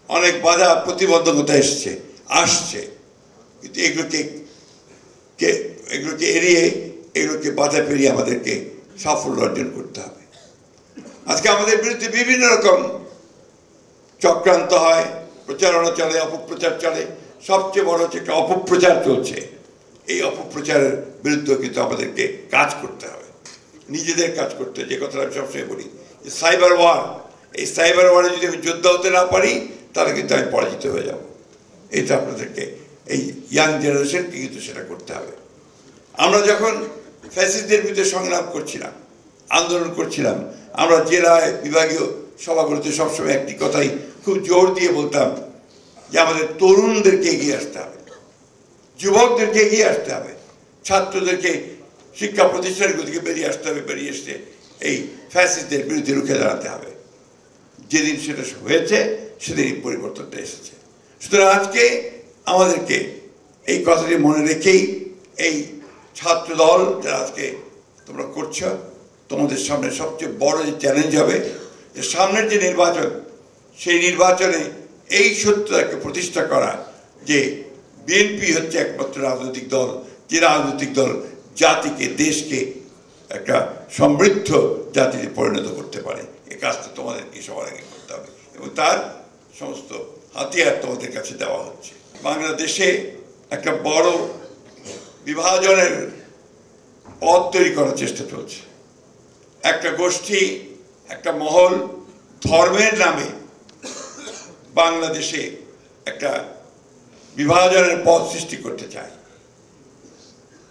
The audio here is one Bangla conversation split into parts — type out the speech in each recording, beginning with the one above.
অনেক বাধা প্রতিবন্ধকতা আসছে, কিন্তু এগুলোকে এড়িয়ে এগুলোকে বাধা পেরিয়ে আমাদেরকে সাফল্য অর্জন করতে হবে। আজকে আমাদের বিরুদ্ধে বিভিন্ন রকম চক্রান্ত হয়, প্রচারণা চলে, অপপ্রচার চলে। সবচেয়ে বড় হচ্ছে একটা অপপ্রচার চলছে। এই অপপ্রচারের বিরুদ্ধে কিন্তু আমাদেরকে কাজ করতে হবে, নিজেদের কাজ করতে হবে। যে কথাটা আমি সবসময় বলি, সাইবার ওয়ার, এই সাইবার ওয়ারে যদি আমি যোদ্ধা হতে না পারি তাহলে কিন্তু আমি পরাজিত হয়ে যাব। এটা আপনাদেরকে, এই ইয়াং জেনারেশনকে কিন্তু সেটা করতে হবে। আমরা যখন ফ্যাসিস্টদের বিরুদ্ধে সংগ্রাম করছিলাম, আন্দোলন করছিলাম, আমরা জেলায় বিভাগীয় সভাগুলোতে সবসময় একটি কথাই খুব জোর দিয়ে বলতাম যে আমাদের তরুণদেরকে এগিয়ে আসতে হবে, যুবকদেরকে এগিয়ে আসতে হবে, ছাত্রদেরকে শিক্ষা প্রতিষ্ঠানগুলো থেকে বেরিয়ে আসতে হবে, বেরিয়ে এসে এই ফ্যাসিস্টদের বিরুদ্ধে রুখে দাঁড়াতে হবে। যেদিন সেটা হয়েছে সেদিনই পরিবর্তনটা এসেছে। সুতরাং আজকে আমাদেরকে এই কথাটি মনে রেখেই এই ছাত্র দল যারা আজকে তোমরা করছো, তোমাদের সামনে সবচেয়ে বড় যে চ্যালেঞ্জ হবে যে সামনের যে নির্বাচন, সেই নির্বাচনে এই সত্যটাকে প্রতিষ্ঠা করা যে বিএনপি হচ্ছে একমাত্র রাজনৈতিক দল, যে রাজনৈতিক দল জাতিকে, দেশকে একটা সমৃদ্ধ জাতিতে পরিণত করতে পারে। এই কাজটা তোমাদেরকে সবার আগে করতে হবে এবং তার সমস্ত হাতিয়ার তোমাদের কাছে দেওয়া হচ্ছে। বাংলাদেশে একটা বড় বিভাজনের পথ তৈরি করার চেষ্টা চলছে। একটা গোষ্ঠী, একটা মহল ধর্মের নামে বাংলাদেশে একটা বিভাজনের পথ সৃষ্টি করতে চায়।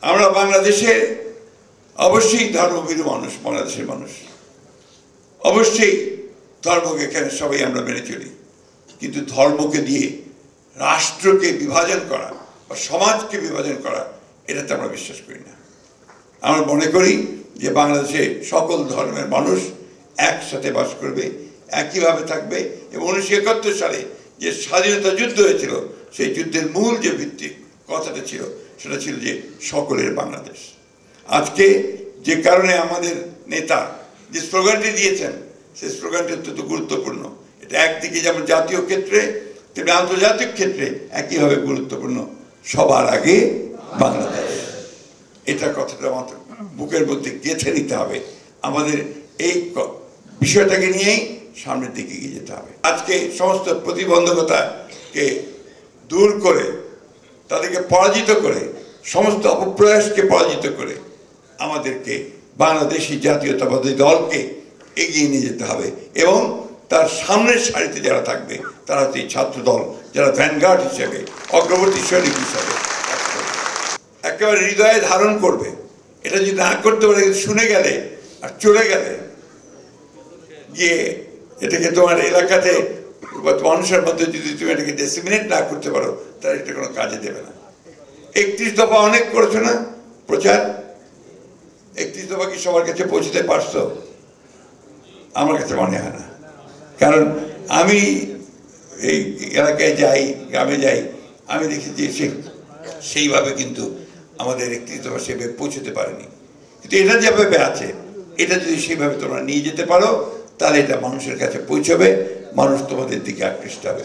আমরা বাংলাদেশে অবশ্যই ধর্মভীরু মানুষ, বাংলাদেশের মানুষ অবশ্যই ধর্মকে এখানে সবাই আমরা মেনে চলি, কিন্তু ধর্মকে দিয়ে রাষ্ট্রকে বিভাজন করা বা সমাজকে বিভাজন করা এটাতে আমরা বিশ্বাস করি না। আমরা মনে করি যে বাংলাদেশে সকল ধর্মের মানুষ একসাথে বাস করবে, একইভাবে থাকবে এবং 1971 সালে যে স্বাধীনতা যুদ্ধ হয়েছিল সেই যুদ্ধের মূল যে ভিত্তিক কথাটা ছিল সেটা ছিল যে সকলের বাংলাদেশ। আজকে যে কারণে আমাদের নেতা যে স্লোগানটি দিয়েছেন সেই স্লোগানটি অত্যন্ত গুরুত্বপূর্ণ। এটা একদিকে যেমন জাতীয় ক্ষেত্রে তেমনি আন্তর্জাতিক ক্ষেত্রে একইভাবে গুরুত্বপূর্ণ, সবার আগে বাংলাদেশ। এটা কথাটা আমাদের বুকের মধ্যে গেঁথে নিতে হবে। আমাদের এই বিষয়টাকে নিয়েই সামনের দিকে এগিয়ে যেতে হবে। আজকে সমস্ত প্রতিবন্ধকতাকে দূর করে, তাদেরকে পরাজিত করে, সমস্ত অপপ্রয়াসকে পরাজিত করে আমাদেরকে বাংলাদেশি জাতীয়তাবাদী দলকে এগিয়ে নিয়ে যেতে হবে এবং তার সামনের সারিতে যারা থাকবে তারা হচ্ছে ছাত্র দল, যারা ভ্যানগার্ড হিসেবে, অগ্রবর্তী সৈনিক হিসেবে একেবারে হৃদয়ে ধারণ করবে। এটা যদি না করতে পারে, শুনে গেলে আর চলে গেলে গিয়ে এটাকে তোমার এলাকাতে মানুষের মধ্যে যদি তুমি এটাকে ডিসিমিনেট না করতে পারো তাহলে এটা কোনো কাজে দেবে না। 31 দফা অনেক করেছো না প্রচার, 31 দফা কি সবার কাছে পৌঁছতে পারছো? আমার কাছে মনে হয় না। কারণ আমি এই এলাকায় যাই, গ্রামে যাই, আমি দেখি যে সেইভাবে কিন্তু আমাদের 31 দফা সেভাবে পৌঁছতে পারেনি। কিন্তু এটা যেভাবে আছে, এটা যদি সেইভাবে তোমরা নিয়ে যেতে পারো তাহলে এটা মানুষের কাছে পৌঁছবে, মানুষ তোমাদের দিকে আকৃষ্ট হবে।